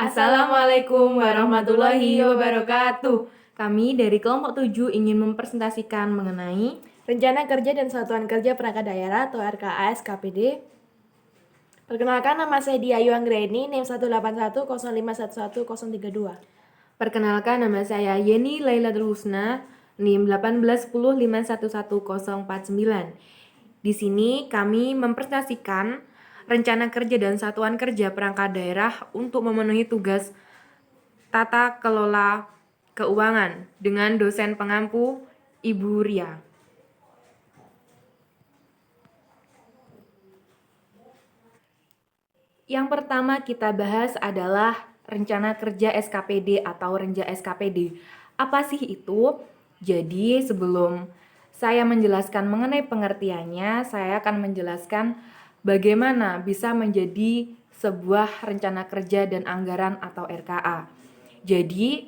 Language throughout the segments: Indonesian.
Assalamualaikum warahmatullahi wabarakatuh. Kami dari kelompok 7 ingin mempresentasikan mengenai Rencana Kerja dan Satuan Kerja Perangkat Daerah atau RKA SKPD. Perkenalkan, nama saya Diayu Anggreni, NIM 18105111032. Perkenalkan, nama saya Yeni Lailatul Husna, NIM 18105111049. Di sini kami mempresentasikan rencana kerja dan satuan kerja perangkat daerah untuk memenuhi tugas tata kelola keuangan dengan dosen pengampu Ibu Ria. Yang pertama kita bahas adalah rencana kerja SKPD atau Renja SKPD. Apa sih itu? Jadi sebelum saya menjelaskan mengenai pengertiannya, saya akan menjelaskan bagaimana bisa menjadi sebuah rencana kerja dan anggaran atau RKA. Jadi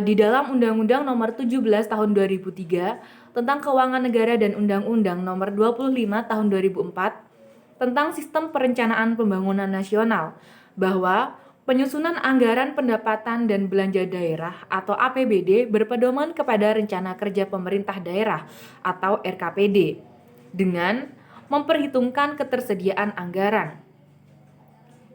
di dalam Undang-Undang Nomor 17 Tahun 2003 tentang Keuangan Negara dan Undang-Undang Nomor 25 Tahun 2004 tentang Sistem Perencanaan Pembangunan Nasional bahwa penyusunan anggaran pendapatan dan belanja daerah atau APBD berpedoman kepada Rencana Kerja Pemerintah Daerah atau RKPD dengan memperhitungkan ketersediaan anggaran.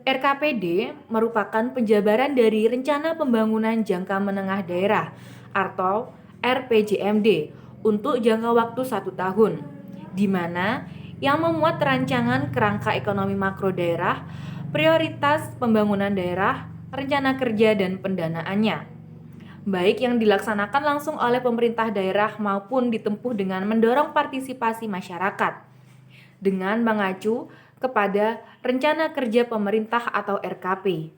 RKPD merupakan penjabaran dari Rencana Pembangunan Jangka Menengah Daerah atau RPJMD untuk jangka waktu 1 tahun, di mana yang memuat rancangan kerangka ekonomi makro daerah, prioritas pembangunan daerah, rencana kerja dan pendanaannya, baik yang dilaksanakan langsung oleh pemerintah daerah maupun ditempuh dengan mendorong partisipasi masyarakat dengan mengacu kepada rencana kerja pemerintah atau RKP.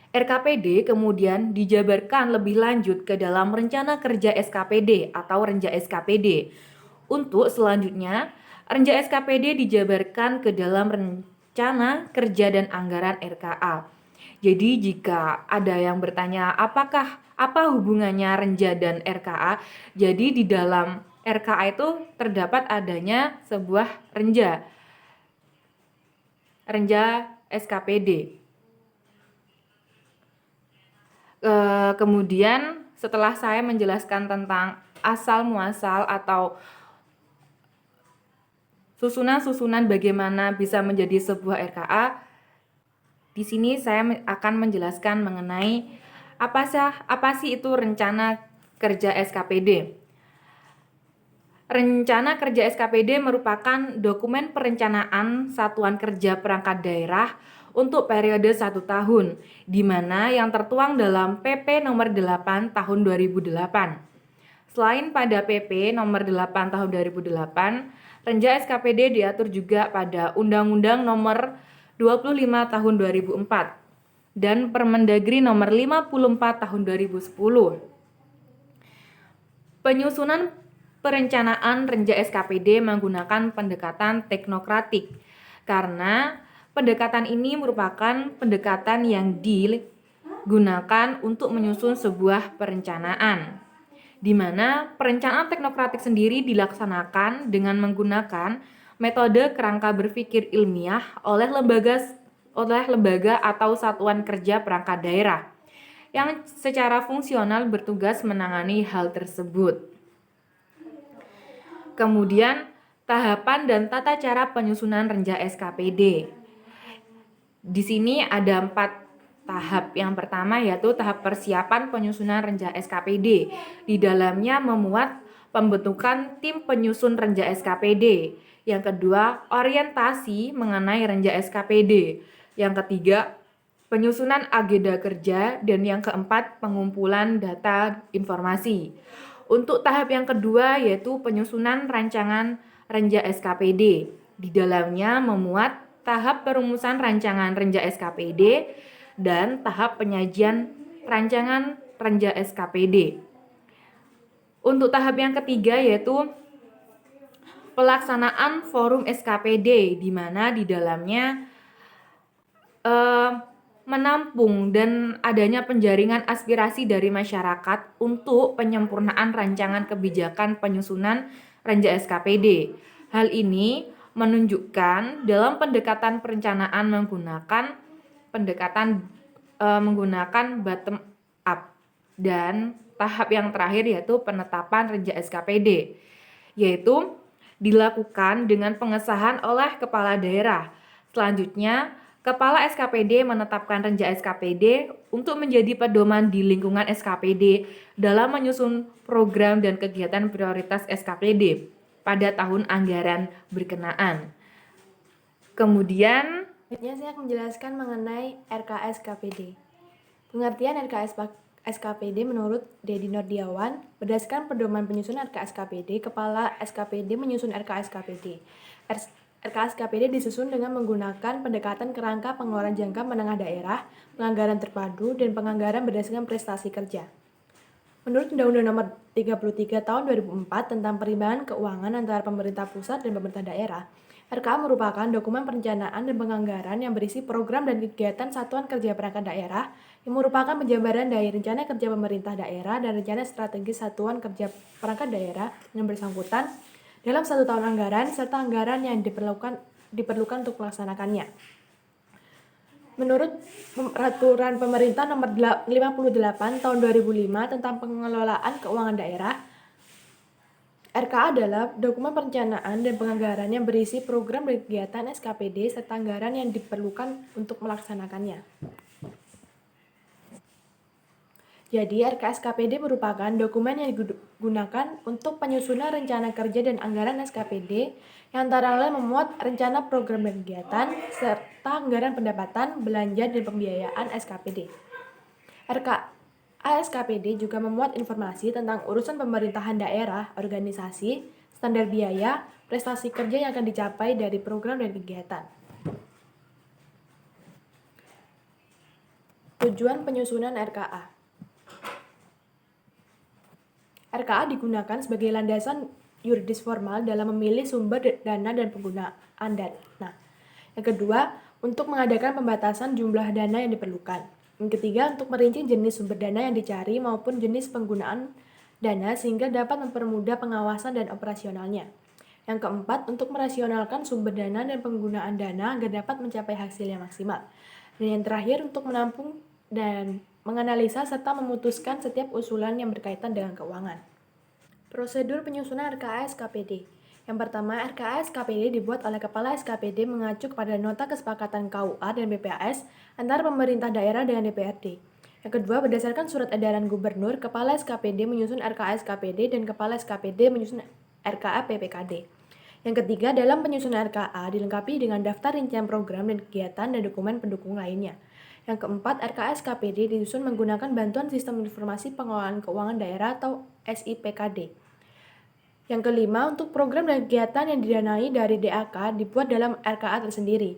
RKPD kemudian dijabarkan lebih lanjut ke dalam rencana kerja SKPD atau Renja SKPD. Untuk selanjutnya, Renja SKPD dijabarkan ke dalam rencana kerja dan anggaran RKA. Jadi jika ada yang bertanya apa hubungannya Renja dan RKA, jadi di dalam RKA itu terdapat adanya sebuah Renja SKPD. Kemudian setelah saya menjelaskan tentang asal muasal atau susunan-susunan bagaimana bisa menjadi sebuah RKA, di sini saya akan menjelaskan mengenai apa sih itu rencana kerja SKPD. Rencana kerja SKPD merupakan dokumen perencanaan satuan kerja perangkat daerah untuk periode 1 tahun, di mana yang tertuang dalam PP nomor 8 tahun 2008. Selain pada PP nomor 8 tahun 2008, Renja SKPD diatur juga pada Undang-Undang nomor 25 tahun 2004 dan Permendagri nomor 54 tahun 2010. Penyusunan perencanaan Renja SKPD menggunakan pendekatan teknokratik karena pendekatan ini merupakan pendekatan yang digunakan untuk menyusun sebuah perencanaan, di mana perencanaan teknokratik sendiri dilaksanakan dengan menggunakan metode kerangka berpikir ilmiah oleh lembaga atau satuan kerja perangkat daerah yang secara fungsional bertugas menangani hal tersebut. Kemudian, tahapan dan tata cara penyusunan Renja SKPD. Di sini ada 4 tahap. Yang pertama yaitu tahap persiapan penyusunan Renja SKPD. Di dalamnya memuat pembentukan tim penyusun Renja SKPD. Yang kedua, orientasi mengenai Renja SKPD. Yang ketiga, penyusunan agenda kerja. Dan yang keempat, pengumpulan data informasi. Untuk tahap yang kedua yaitu penyusunan rancangan Renja SKPD. Di dalamnya memuat tahap perumusan rancangan Renja SKPD dan tahap penyajian rancangan Renja SKPD. Untuk tahap yang ketiga yaitu pelaksanaan forum SKPD, di mana di dalamnya menampung dan adanya penjaringan aspirasi dari masyarakat untuk penyempurnaan rancangan kebijakan penyusunan Renja SKPD. Hal ini menunjukkan dalam pendekatan perencanaan menggunakan pendekatan menggunakan bottom up. Dan tahap yang terakhir yaitu penetapan Renja SKPD, yaitu dilakukan dengan pengesahan oleh kepala daerah. Selanjutnya, kepala SKPD menetapkan Renja SKPD untuk menjadi pedoman di lingkungan SKPD dalam menyusun program dan kegiatan prioritas SKPD pada tahun anggaran berkenaan. Kemudian, selanjutnya saya akan menjelaskan mengenai RKS KPD. Pengertian RKS SKPD menurut Dedi Nordiawan, berdasarkan pedoman penyusunan RKS KPD, Kepala SKPD menyusun RKS KPD. RKS KPD disusun dengan menggunakan pendekatan kerangka pengeluaran jangka menengah daerah, penganggaran terpadu, dan penganggaran berdasarkan prestasi kerja. Menurut Undang-Undang Nomor 33 Tahun 2004 tentang Perimbangan Keuangan antara pemerintah pusat dan pemerintah daerah, RKA merupakan dokumen perencanaan dan penganggaran yang berisi program dan kegiatan satuan kerja perangkat daerah yang merupakan penjabaran dari rencana kerja pemerintah daerah dan rencana strategis satuan kerja perangkat daerah yang bersangkutan dalam satu tahun anggaran serta anggaran yang diperlukan untuk melaksanakannya. Menurut Peraturan Pemerintah Nomor 58 Tahun 2005 tentang Pengelolaan Keuangan Daerah, RKA adalah dokumen perencanaan dan penganggaran yang berisi program dan kegiatan SKPD serta anggaran yang diperlukan untuk melaksanakannya. Jadi, RKS KPD merupakan dokumen yang digunakan untuk penyusunan rencana kerja dan anggaran SKPD yang antara lain memuat rencana program dan kegiatan serta anggaran pendapatan, belanja, dan pembiayaan SKPD. RKA SKPD juga memuat informasi tentang urusan pemerintahan daerah, organisasi, standar biaya, prestasi kerja yang akan dicapai dari program dan kegiatan. Tujuan penyusunan RKA. RKA digunakan sebagai landasan yuridis formal dalam memilih sumber dana dan penggunaan dana. Yang kedua, untuk mengadakan pembatasan jumlah dana yang diperlukan. Yang ketiga, untuk merinci jenis sumber dana yang dicari maupun jenis penggunaan dana sehingga dapat mempermudah pengawasan dan operasionalnya. Yang keempat, untuk merasionalkan sumber dana dan penggunaan dana agar dapat mencapai hasil yang maksimal. Dan yang terakhir, untuk menampung dan menganalisa serta memutuskan setiap usulan yang berkaitan dengan keuangan. Prosedur penyusunan RKA SKPD. Yang pertama, RKA SKPD dibuat oleh Kepala SKPD mengacu kepada Nota Kesepakatan KUA dan BPAS antara pemerintah daerah dengan DPRD. Yang kedua, berdasarkan surat edaran Gubernur, Kepala SKPD menyusun RKA SKPD dan Kepala SKPD menyusun RKA PPKD. Yang ketiga, dalam penyusunan RKA dilengkapi dengan daftar rincian program dan kegiatan dan dokumen pendukung lainnya. Yang keempat, RKA SKPD disusun menggunakan bantuan Sistem Informasi Pengelolaan Keuangan Daerah atau SIPKD. Yang kelima, untuk program dan kegiatan yang didanai dari DAK dibuat dalam RKA tersendiri.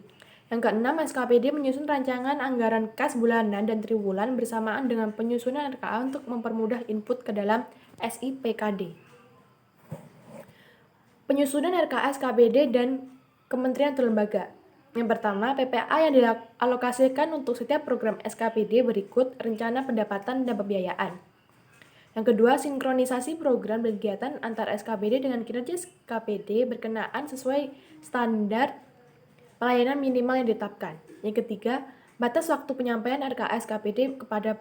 Yang keenam, SKPD menyusun rancangan anggaran kas bulanan dan triwulan bersamaan dengan penyusunan RKA untuk mempermudah input ke dalam SIPKD. Penyusunan RKA SKPD dan kementerian atau lembaga. Yang pertama, PPA yang dialokasikan untuk setiap program SKPD berikut rencana pendapatan dan pembiayaan. Yang kedua, sinkronisasi program dan kegiatan antar SKPD dengan kinerja SKPD berkenaan sesuai standar pelayanan minimal yang ditetapkan. Yang ketiga, batas waktu penyampaian RKA SKPD kepada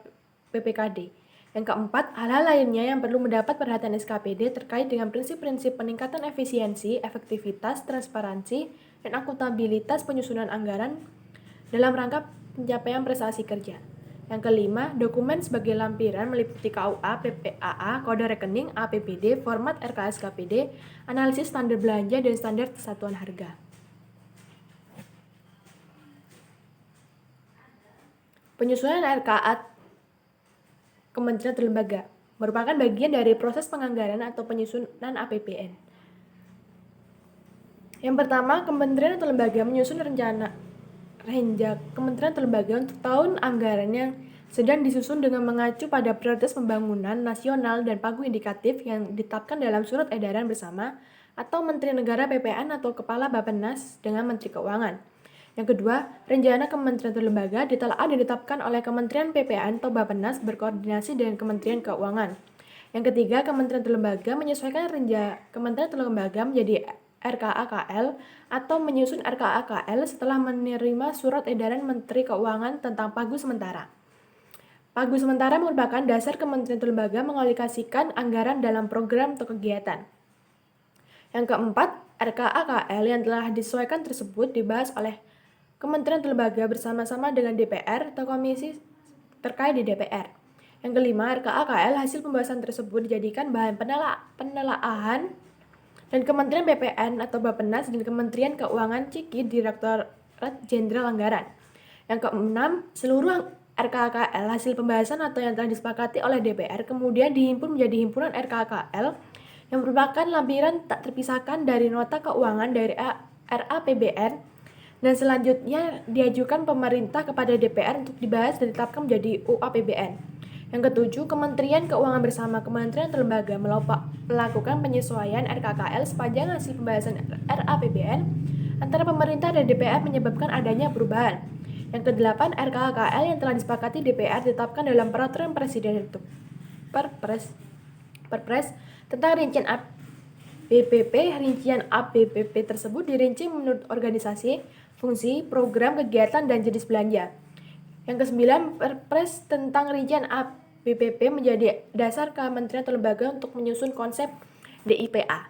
PPKD. Yang keempat, hal-hal lainnya yang perlu mendapat perhatian SKPD terkait dengan prinsip-prinsip peningkatan efisiensi, efektivitas, transparansi, dan akuntabilitas penyusunan anggaran dalam rangka pencapaian prestasi kerja. Yang kelima, dokumen sebagai lampiran meliputi KUA, PPAA, kode rekening, APBD, format RKA SKPD, analisis standar belanja, dan standar kesatuan harga. Penyusunan RKA Kementerian atau Lembaga merupakan bagian dari proses penganggaran atau penyusunan APBN. Yang pertama, kementerian atau lembaga menyusun rencana kementerian atau lembaga untuk tahun anggaran yang sedang disusun dengan mengacu pada prioritas pembangunan nasional dan pagu indikatif yang ditetapkan dalam surat edaran bersama atau Menteri Negara PPN atau Kepala Bappenas dengan Menteri Keuangan. Yang kedua, rencana kementerian atau lembaga ditelaah dan ditetapkan oleh Kementerian PPN atau Bappenas berkoordinasi dengan Kementerian Keuangan. Yang ketiga, kementerian atau lembaga menyesuaikan rencana kementerian atau lembaga menjadi RKAKL atau menyusun RKAKL setelah menerima surat edaran Menteri Keuangan tentang pagu sementara. Pagu sementara merupakan dasar kementerian atau lembaga mengalokasikan anggaran dalam program atau kegiatan. Yang keempat, RKA-KL yang telah disesuaikan tersebut dibahas oleh kementerian atau lembaga bersama-sama dengan DPR atau komisi terkait di DPR. Yang kelima, RKA-KL hasil pembahasan tersebut dijadikan bahan penelaahan dan Kementerian BPN atau Bappenas dan Kementerian Keuangan CIKI Direktorat Jenderal Anggaran. Yang keenam, seluruh RKKL hasil pembahasan atau yang telah disepakati oleh DPR kemudian dihimpun menjadi himpunan RKKL yang merupakan lampiran tak terpisahkan dari nota keuangan dari RAPBN dan selanjutnya diajukan pemerintah kepada DPR untuk dibahas dan ditetapkan menjadi UAPBN. Yang ketujuh, Kementerian Keuangan bersama kementerian atau lembaga melakukan penyesuaian RKKL sepanjang hasil pembahasan RAPBN antara pemerintah dan DPR menyebabkan adanya perubahan. Yang kedelapan, RKKL yang telah disepakati DPR ditetapkan dalam peraturan presiden itu Perpres tentang rincian APBP. Rincian APBP tersebut dirinci menurut organisasi, fungsi, program, kegiatan, dan jenis belanja. Yang kesembilan, Perpres tentang rincian APBP menjadi dasar kementerian atau lembaga untuk menyusun konsep DIPA.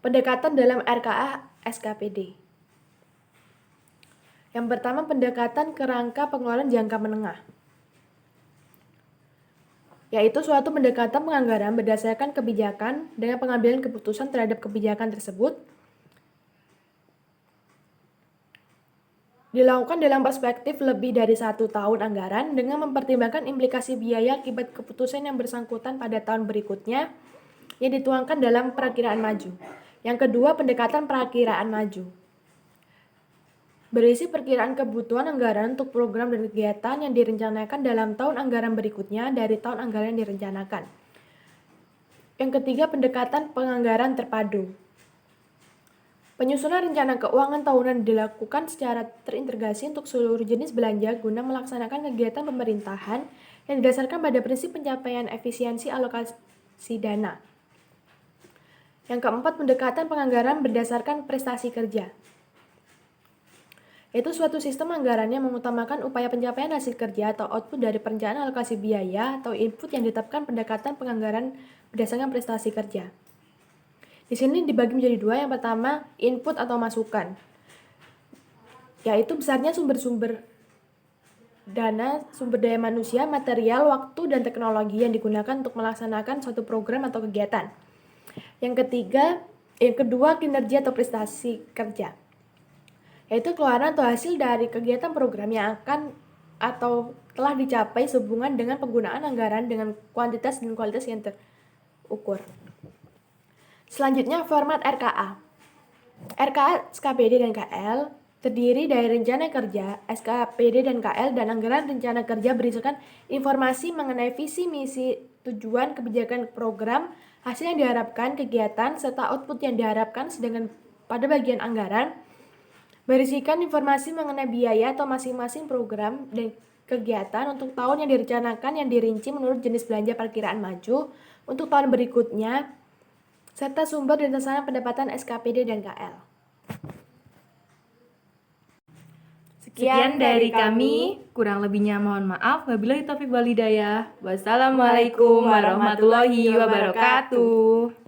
Pendekatan dalam RKA SKPD. Yang pertama, pendekatan kerangka pengeluaran jangka menengah, yaitu suatu pendekatan penganggaran berdasarkan kebijakan dengan pengambilan keputusan terhadap kebijakan tersebut dilakukan dalam perspektif lebih dari 1 tahun anggaran dengan mempertimbangkan implikasi biaya akibat keputusan yang bersangkutan pada tahun berikutnya yang dituangkan dalam perakiraan maju. Yang kedua, pendekatan perakiraan maju, berisi perkiraan kebutuhan anggaran untuk program dan kegiatan yang direncanakan dalam tahun anggaran berikutnya dari tahun anggaran yang direncanakan. Yang ketiga, pendekatan penganggaran terpadu. Penyusunan rencana keuangan tahunan dilakukan secara terintegrasi untuk seluruh jenis belanja guna melaksanakan kegiatan pemerintahan yang didasarkan pada prinsip pencapaian efisiensi alokasi dana. Yang keempat, pendekatan penganggaran berdasarkan prestasi kerja, yaitu suatu sistem anggaran yang mengutamakan upaya pencapaian hasil kerja atau output dari perencanaan alokasi biaya atau input yang ditetapkan. Pendekatan penganggaran berdasarkan prestasi kerja di sini dibagi menjadi dua. Yang pertama, input atau masukan, yaitu besarnya sumber-sumber dana, sumber daya manusia, material, waktu, dan teknologi yang digunakan untuk melaksanakan suatu program atau kegiatan. Yang kedua, kinerja atau prestasi kerja, yaitu keluaran atau hasil dari kegiatan program yang akan atau telah dicapai sehubungan dengan penggunaan anggaran dengan kuantitas dan kualitas yang terukur. Selanjutnya, format RKA. RKA, SKPD, dan KL terdiri dari rencana kerja, SKPD, dan KL, dan anggaran rencana kerja berisikan informasi mengenai visi, misi, tujuan, kebijakan program, hasil yang diharapkan, kegiatan, serta output yang diharapkan. Sedangkan pada bagian anggaran berisikan informasi mengenai biaya atau masing-masing program dan kegiatan untuk tahun yang direncanakan yang dirinci menurut jenis belanja perkiraan maju untuk tahun berikutnya, serta sumber dan sasaran pendapatan SKPD dan KL. Sekian dari kami, kurang lebihnya mohon maaf. Wabillahi taufiq wal hidayah. Wassalamualaikum warahmatullahi wabarakatuh.